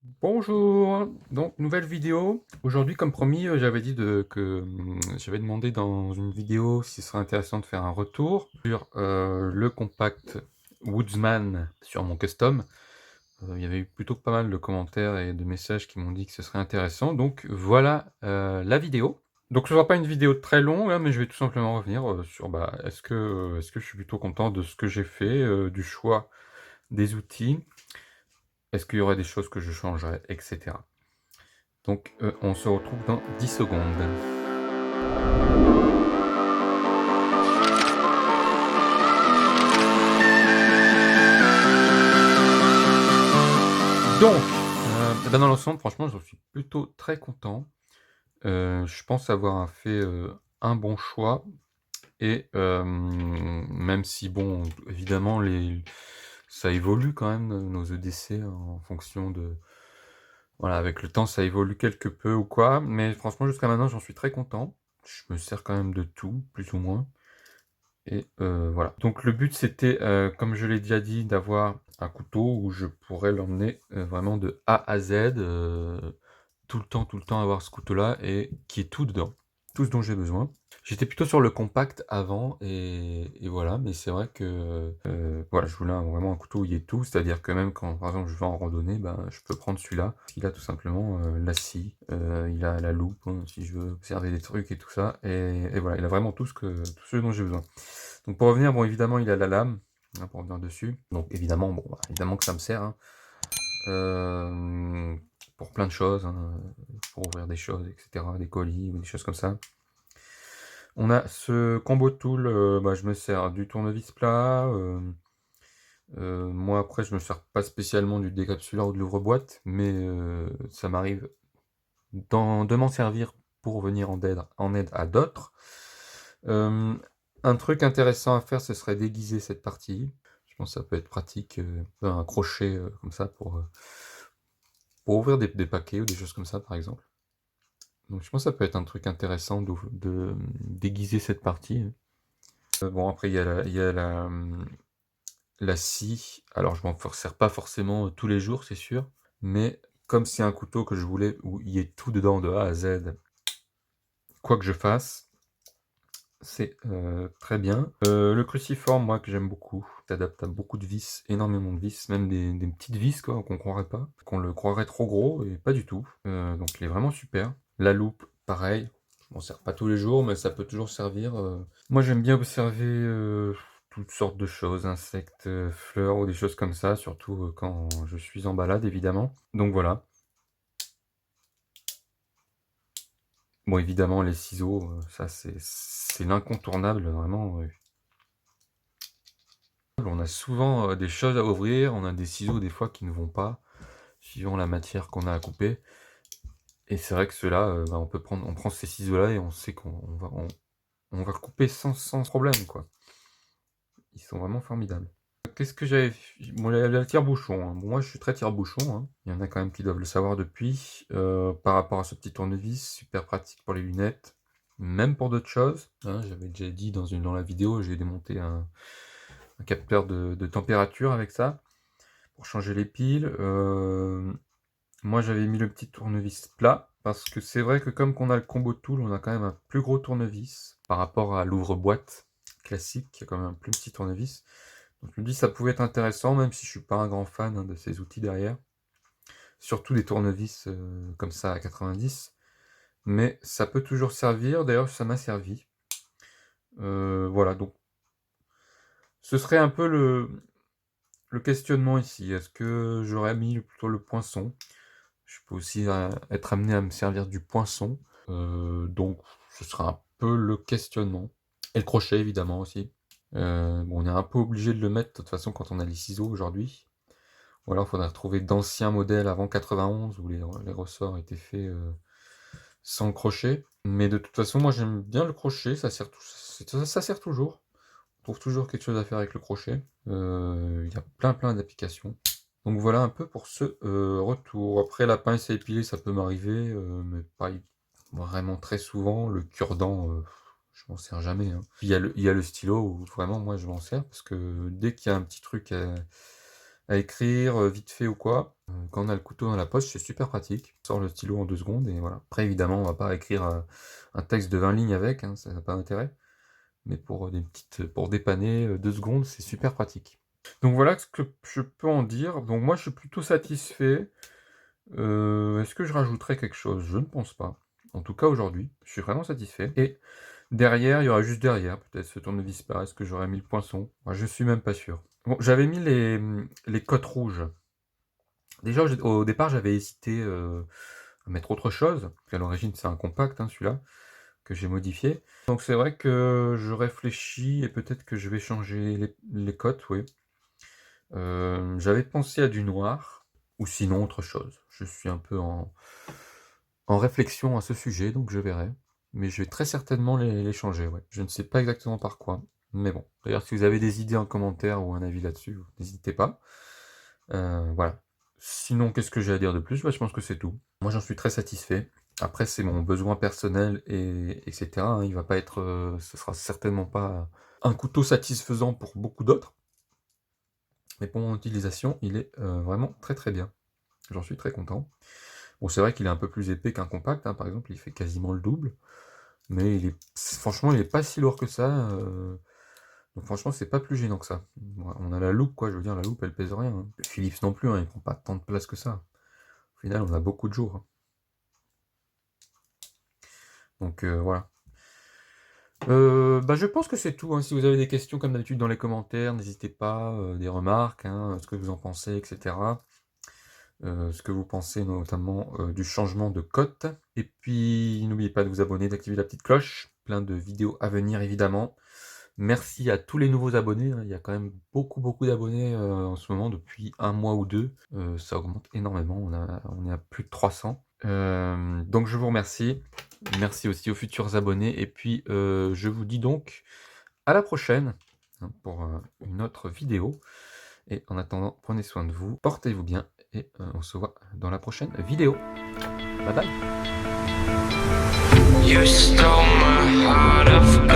Bonjour, donc nouvelle vidéo. Aujourd'hui, comme promis, j'avais dit j'avais demandé dans une vidéo si ce serait intéressant de faire un retour sur le compact Woodsman sur mon custom. Il y avait eu plutôt pas mal de commentaires et de messages qui m'ont dit que ce serait intéressant, donc voilà la vidéo. Donc ce sera pas une vidéo très longue, hein, mais je vais tout simplement revenir sur est-ce que je suis plutôt content de ce que j'ai fait, du choix des outils. Est-ce qu'il y aurait des choses que je changerais, etc. Donc, on se retrouve dans 10 secondes. Donc, dans l'ensemble, franchement, j'en suis plutôt très content. Je pense avoir fait, un bon choix et même si bon, évidemment, ça évolue quand même, nos EDC en fonction de voilà, avec le temps, ça évolue quelque peu ou quoi, mais franchement, jusqu'à maintenant, j'en suis très content. Je me sers quand même de tout, plus ou moins. Et voilà. Donc le but c'était, comme je l'ai déjà dit, d'avoir un couteau où je pourrais l'emmener, vraiment de A à Z, tout le temps avoir ce couteau-là et qui est tout dedans, tout ce dont j'ai besoin. J'étais plutôt sur le compact avant et voilà, mais c'est vrai que, voilà, je voulais vraiment un couteau où il y ait tout, c'est-à-dire que même quand, par exemple, je vais en randonnée, ben, je peux prendre celui-là. Il a tout simplement, la scie, il a la loupe, hein, si je veux observer des trucs et tout ça et voilà, il a vraiment tout ce dont j'ai besoin. Donc pour revenir, bon évidemment il a la lame, hein, pour revenir dessus. Donc évidemment, bon, bah, évidemment que ça me sert, hein. Hem, pour plein de choses, hein, pour ouvrir des choses et cetera, des colis ou des choses comme ça. On a ce combo tool, bah, je me sers du tournevis plat, moi après je me sers pas spécialement du décapsuleur ou de l'ouvre-boîte, mais ça m'arrive de m'en servir pour venir en aide à d'autres. Hem, un truc intéressant à faire, ce serait d'aiguiser cette partie. Je pense que ça peut être pratique, un crochet, comme ça pour ouvrir des paquets ou des choses comme ça, par exemple. Donc je pense que ça peut être un truc intéressant d'aiguiser cette partie. Bon après il y a la scie. Alors je m'en sers pas forcément, tous les jours, c'est sûr, mais comme c'est un couteau que je voulais où il y ait tout dedans de A à Z, quoi que je fasse, c'est, très bien. Le cruciforme, moi, que j'aime beaucoup, s'adapte à beaucoup de vis, énormément de vis, même des petites vis, quoi, qu'on croirait pas, qu'on le croirait trop gros et pas du tout. Donc il est vraiment super. La loupe, pareil, je m'en sers pas tous les jours, mais ça peut toujours servir, Moi, j'aime bien observer, toutes sortes de choses, insectes, fleurs ou des choses comme ça, surtout, quand je suis en balade, évidemment. Donc voilà. Bon, évidemment, les ciseaux, ça c'est l'incontournable, vraiment, on a souvent, des choses à ouvrir, on a des ciseaux des fois qui ne vont pas, suivant la matière qu'on a à couper et c'est vrai que ceux-là, bah, on prend ces ciseaux-là et on sait on va couper sans problème, quoi. Ils sont vraiment formidables. Qu'est-ce que j'avais f bon, la tire-bouchon, hein. Bon, moi, je suis très tire-bouchon, hein. Il y en a quand même qui doivent le savoir depuis. Par rapport à ce petit tournevis, super pratique pour les lunettes, même pour d'autres choses, hein. J'avais déjà dit dans la vidéo, j'ai démonté un capteur de température avec ça. Pour changer les piles, moi j'avais mis le petit tournevis plat, parce que c'est vrai que comme qu'on a le combo tool, on a quand même un plus gros tournevis par rapport à l'ouvre-boîte classique, qui a quand même un plus petit tournevis. Donc je me dis ça pouvait être intéressant, même si je suis pas un grand fan, hein, de ces outils derrière. Surtout des tournevis, comme ça à 90, mais ça peut toujours servir, d'ailleurs ça m'a servi. Voilà, donc ce serait un peu le questionnement ici. Est-ce que j'aurais mis plutôt le poinçon? Je peux aussi, être amené à me servir du poinçon, donc ce sera un peu le questionnement et le crochet évidemment aussi. Bon, on est un peu obligé de le mettre de toute façon quand on a les ciseaux aujourd'hui, ou alors il faudra trouver d'anciens modèles avant 91 où les ressorts étaient faits, sans le crochet. Mais de toute façon, moi j'aime bien le crochet, ça sert toujours. On trouve toujours quelque chose à faire avec le crochet. Il y a plein d'applications. Donc voilà un peu pour ce, retour. Après la pince à épiler, ça peut m'arriver, mais pas vraiment très souvent. Le cure-dent, je m'en sers jamais, hein. Puis il y a le stylo où vraiment moi je m'en sers parce que dès qu'il y a un petit truc à écrire, vite fait ou quoi. Quand on a le couteau dans la poche, c'est super pratique. On sort le stylo en 2 secondes et voilà. Après évidemment, on va pas écrire, un texte de 20 lignes avec, hein, ça n'a pas d'intérêt. Mais pour dépanner, 2 secondes, c'est super pratique. Donc voilà ce que je peux en dire. Donc moi, je suis plutôt satisfait. Est-ce que je rajouterais quelque chose? Je ne pense pas. En tout cas aujourd'hui, je suis vraiment satisfait et derrière, il y aura juste derrière, peut-être ce tournevis là, est-ce que j'aurais mis le poinçon? Moi, je suis même pas sûr. Bon, j'avais mis les cottes rouges. Déjà, au départ, j'avais hésité, à mettre autre chose, parce qu'à l'origine, c'est un compact, hein, celui-là, que j'ai modifié. Donc c'est vrai que je réfléchis et peut-être que je vais changer les cottes, oui. J'avais pensé à du noir ou sinon autre chose. Je suis un peu en réflexion à ce sujet, donc je verrai. Mais je vais très certainement les changer, ouais. Je ne sais pas exactement par quoi, mais bon. D'ailleurs, si vous avez des idées en commentaire ou un avis là-dessus, n'hésitez pas. Voilà. Sinon, qu'est-ce que j'ai à dire de plus? Bah, je pense que c'est tout. Moi, j'en suis très satisfait. Après, c'est mon besoin personnel etc., hein. Il va pas être, ce sera certainement pas un couteau satisfaisant pour beaucoup d'autres. Mais pour mon utilisation, il est, vraiment très, très bien. J'en suis très content. Bon, c'est vrai qu'il est un peu plus épais qu'un compact, hein, par exemple, il fait quasiment le double, mais franchement, il est pas si lourd que ça, donc franchement, c'est pas plus gênant que ça. On a la loupe, quoi, je veux dire, la loupe, elle pèse rien, hein. Le Philips non plus, hein, il prend pas tant de place que ça. Au final, on a beaucoup de jours, hein. Donc voilà. Bah, je pense que c'est tout, hein. Si vous avez des questions, comme d'habitude, dans les commentaires, n'hésitez pas, des remarques, hein, ce que vous en pensez, etc. Ce que vous pensez notamment, du changement de cote. Et puis, n'oubliez pas de vous abonner, d'activer la petite cloche. Plein de vidéos à venir, évidemment. Merci à tous les nouveaux abonnés, hein. Il y a quand même beaucoup, beaucoup d'abonnés, en ce moment, depuis 1 mois ou 2. Ça augmente énormément, on est à plus de 300. Donc je vous remercie. Merci aussi aux futurs abonnés et puis, je vous dis donc à la prochaine, hein, pour, une autre vidéo et en attendant, prenez soin de vous, portez-vous bien et on se voit dans la prochaine vidéo. Bye bye. You stole my heart of